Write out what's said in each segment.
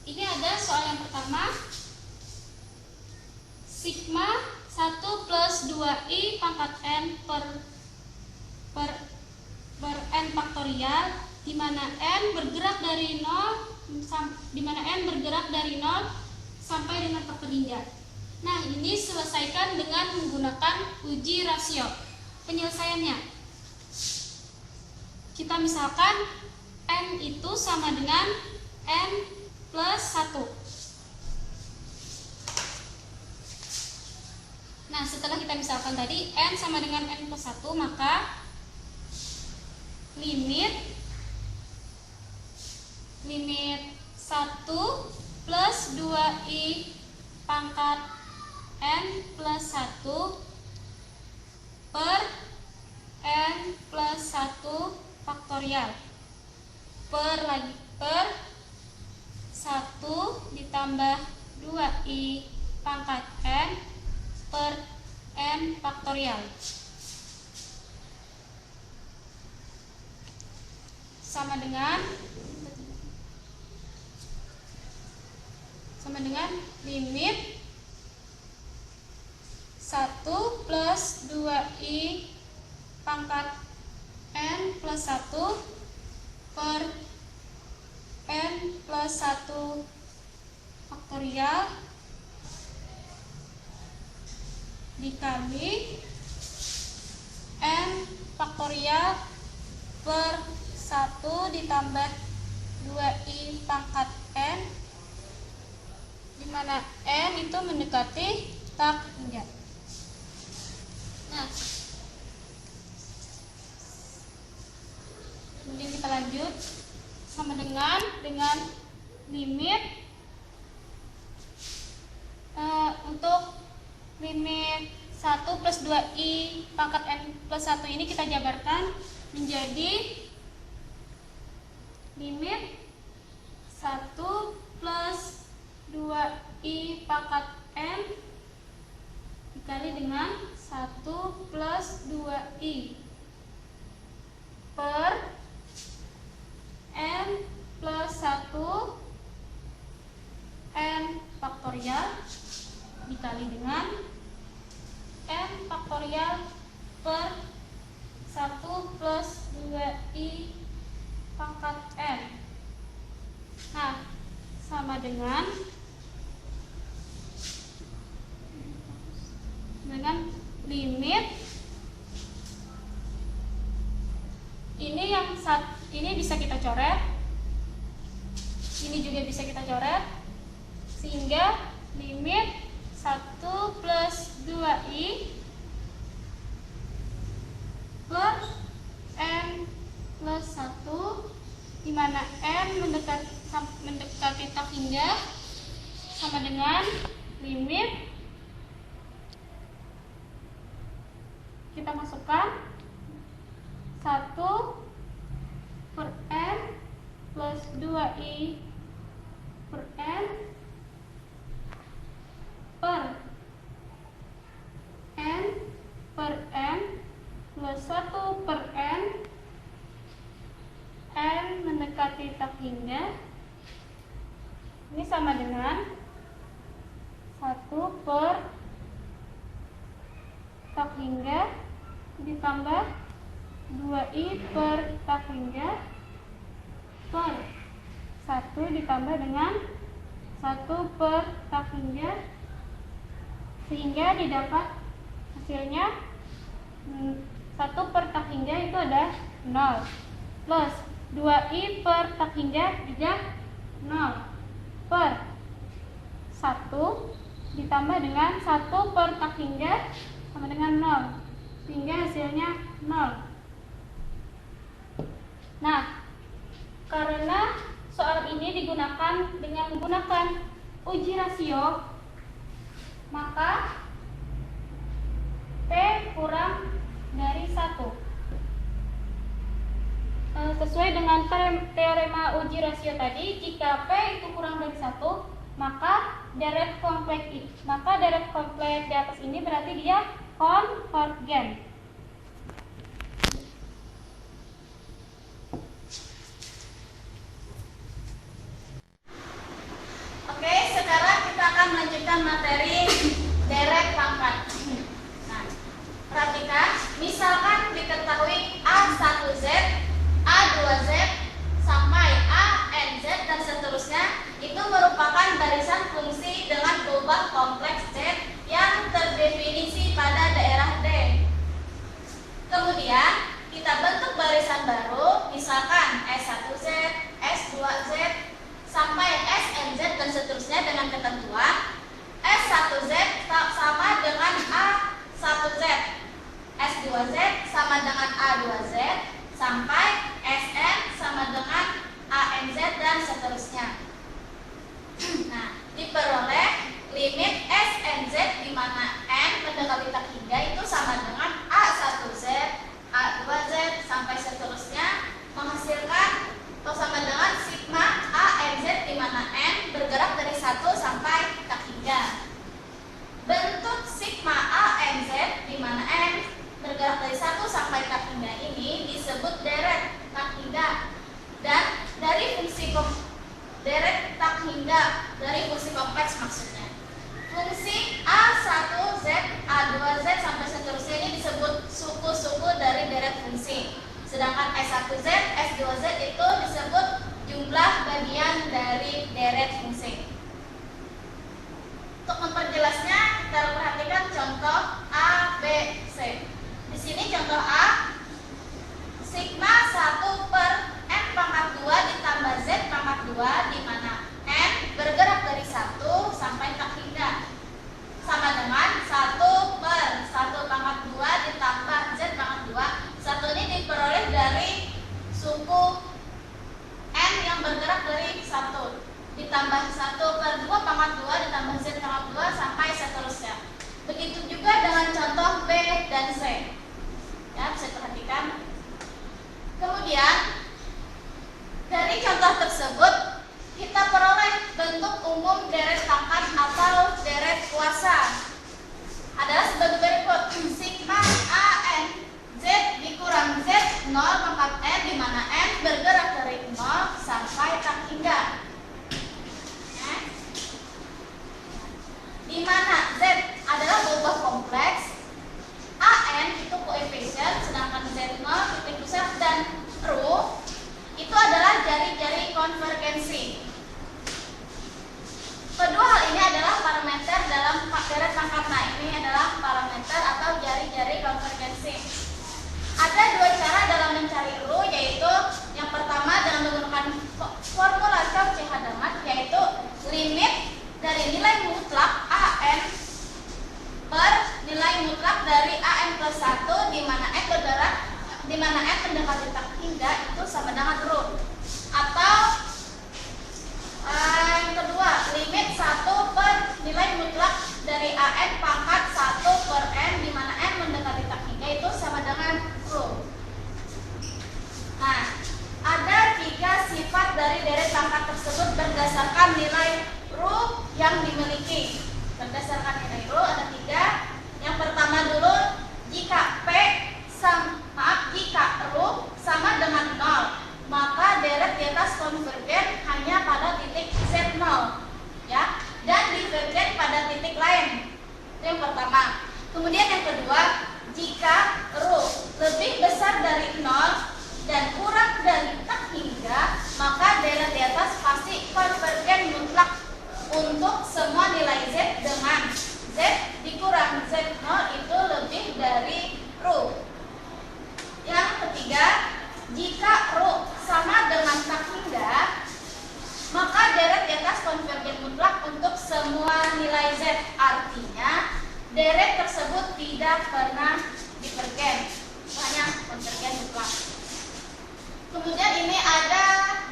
Ini ada soal yang pertama. Sigma 1 plus 2i pangkat n per n faktorial, di mana n bergerak dari 0 sampai dengan faktor hingga. Nah, ini selesaikan dengan menggunakan uji rasio. Penyelesaiannya, kita misalkan n itu sama dengan n plus 1. Nah, setelah kita misalkan tadi n sama dengan n plus 1, maka limit 1 plus 2i pangkat n plus 1 per n plus 1 faktorial per 1 ditambah 2i pangkat n per n faktorial sama dengan limit 1 plus 2i pangkat n plus 1 per n plus 1 faktorial dikali n faktorial per 1 ditambah 2i pangkat n, di mana n itu mendekati tak hingga. Nah, kemudian kita lanjut sama dengan limit untuk limit 1 plus 2i pangkat n plus 1 ini kita jabarkan menjadi limit 1 plus 2i pangkat n dikali dengan 1 plus 2i per n plus 1 n faktorial dikali dengan n faktorial per 1 plus 2i pangkat n. Nah, sama dengan limit ini bisa kita coret, ini juga bisa kita coret, sehingga limit 1 plus 2i per n plus 1, di mana n mendekati tak hingga, sama dengan limit kita masukkan 1 per n plus 2i per n per n per n plus 1 per n mendekati tak hingga, ini sama dengan 1 per tak hingga ditambah 2i per tak hingga per 1 ditambah dengan 1 per tak hingga, sehingga didapat hasilnya 1 per tak hingga itu ada 0 plus 2i per tak hingga juga 0 per 1 ditambah dengan 1 per tak hingga sama dengan 0, sehingga hasilnya 0. Nah, karena soal ini digunakan dengan menggunakan uji rasio, maka P kurang dari 1. Sesuai dengan teorema uji rasio tadi, jika P itu kurang dari 1, maka deret kompleks di atas ini berarti dia konvergen. melanjutkan materi deret pangkat. Nah, perhatikan, misalkan diketahui A1Z, A2Z, sampai ANZ dan seterusnya itu merupakan barisan fungsi dengan kubah kompleks Z yang terdefinisi pada daerah D. Kemudian kita bentuk barisan baru, misalkan S1Z, S2Z, sampai SNZ dan seterusnya dengan ketentuan S1Z sama dengan A1Z, S2Z sama dengan A2Z, sampai SN sama dengan ANZ dan seterusnya. Nah, diperoleh limit SNZ di mana N mendekati tak hingga itu sama dengan A1Z, A2Z sampai seterusnya, menghasilkan atau sama dengan sigma ANZ di mana N bergerak dari 1 sampai tak hingga. Bentuk sigma ANZ di mana N bergerak dari 1 sampai tak hingga ini disebut deret tak hingga. Dan dari fungsi deret tak hingga dari fungsi kompleks maksudnya. Fungsi A1Z, A2Z sampai seterusnya ini disebut suku-suku dari deret fungsi. Sedangkan S1Z, S2Z itu disebut jumlah bagian dari deret fungsi. Untuk memperjelasnya, kita perhatikan contoh A, B, C. Di sini contoh A, sigma 1 per N pangkat 2 ditambah Z pangkat 2 di mana N bergerak dari 1 sampai tak hingga sama dengan 1 per 1 pangkat 2 ditambah Z pangkat 2. Satu ini diperoleh dari suku N yang bergerak dari 1 ditambah 1 per 2 pangkat 2 ditambah Z pangkat 2 sampai seterusnya. Begitu juga dengan contoh B dan C. Ya, bisa perhatikan. Kemudian dari contoh tersebut kita peroleh bentuk umum deret pangkat atau deret kuasa adalah sebagai berikut. Sigma AN Z dikurang Z 0 pangkat N di mana N bergerak dari 0 sampai tak hingga. Di mana Z adalah kubah kompleks, AN itu koefisien, sedangkan Z0 titik pusat dan Rho itu adalah jari-jari konvergensi. Kedua hal ini adalah parameter dalam deret pangkat. Nah, ini adalah parameter atau jari-jari konvergensi. Ada dua cara dalam mencari Rho, yaitu yang pertama dengan menggunakan formula Cauchy-Hadamard, yaitu limit dari nilai mutlak AN per nilai mutlak dari AN plus 1 di mana N bergerak, di mana N mendekati tak hingga itu sama dengan Rho. Atau yang kedua, limit 1 per nilai mutlak dari AN pangkat 1 per N di mana N mendekati tak hingga itu sama dengan Rho. Nah, ada 3 sifat dari deret pangkat tersebut berdasarkan nilai Rho yang dimiliki. Berdasarkan nilai Rho ada 3. Yang pertama dulu, jika jika Rho sama dengan 0, maka deret di atas konvergen hanya pada titik Z0, ya, dan divergen pada titik lain. Itu yang pertama. Kemudian yang kedua, jika Rho lebih besar dari 0 dan kurang dari tak hingga, maka deret di atas pasti konvergen mutlak untuk semua nilai Z dengan Z dikurang Z0 itu lebih dari Rho. Yang ketiga, jika Rho sama dengan tak hingga, maka deret di atas konvergen mutlak untuk semua nilai Z. Artinya, deret tersebut tidak pernah divergen, hanya konvergen mutlak. Kemudian ini ada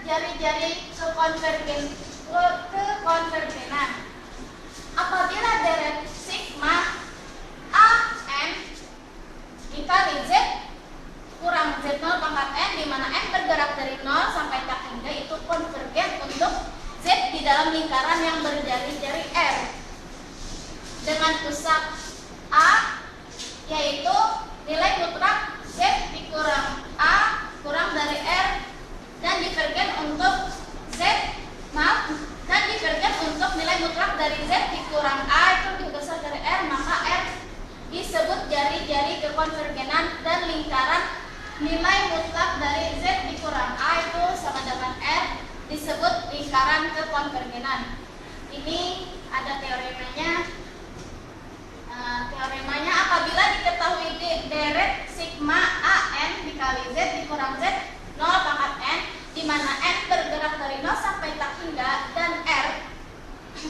jari-jari kekonvergenan. Apabila deret sigma AN dikali Z kurang Z0 pangkat N di mana N bergerak dari 0 sampai tak hingga itu konvergen untuk Z di dalam lingkaran yang berjari-jari R dengan pusat A, yaitu nilai mutlak Z dikurang A kurang dari R dan divergen untuk Z, dan divergen untuk nilai mutlak dari Z dikurang A itu lebih besar dari R, maka R disebut jari-jari kekonvergenan, dan lingkaran nilai mutlak dari Z dikurang A itu sama dengan R disebut lingkaran kekonvergenan. Ini ada teoremanya. Teoremanya apabila diketahui deret sigma AN dikali Z dikurang Z 0 pangkat N, di mana N bergerak dari 0 sampai tak hingga, dan R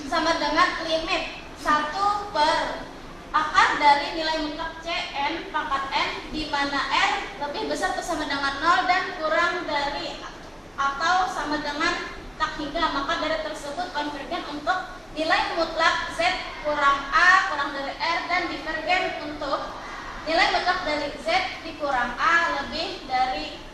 sama dengan limit 1 per akar dari nilai mutlak Cn pangkat N, di mana R lebih besar atau sama dengan 0 dan kurang dari atau sama dengan tak hingga, maka deret tersebut konvergen untuk nilai mutlak Z kurang A kurang dari R, dan divergen untuk nilai mutlak dari Z dikurang A lebih dari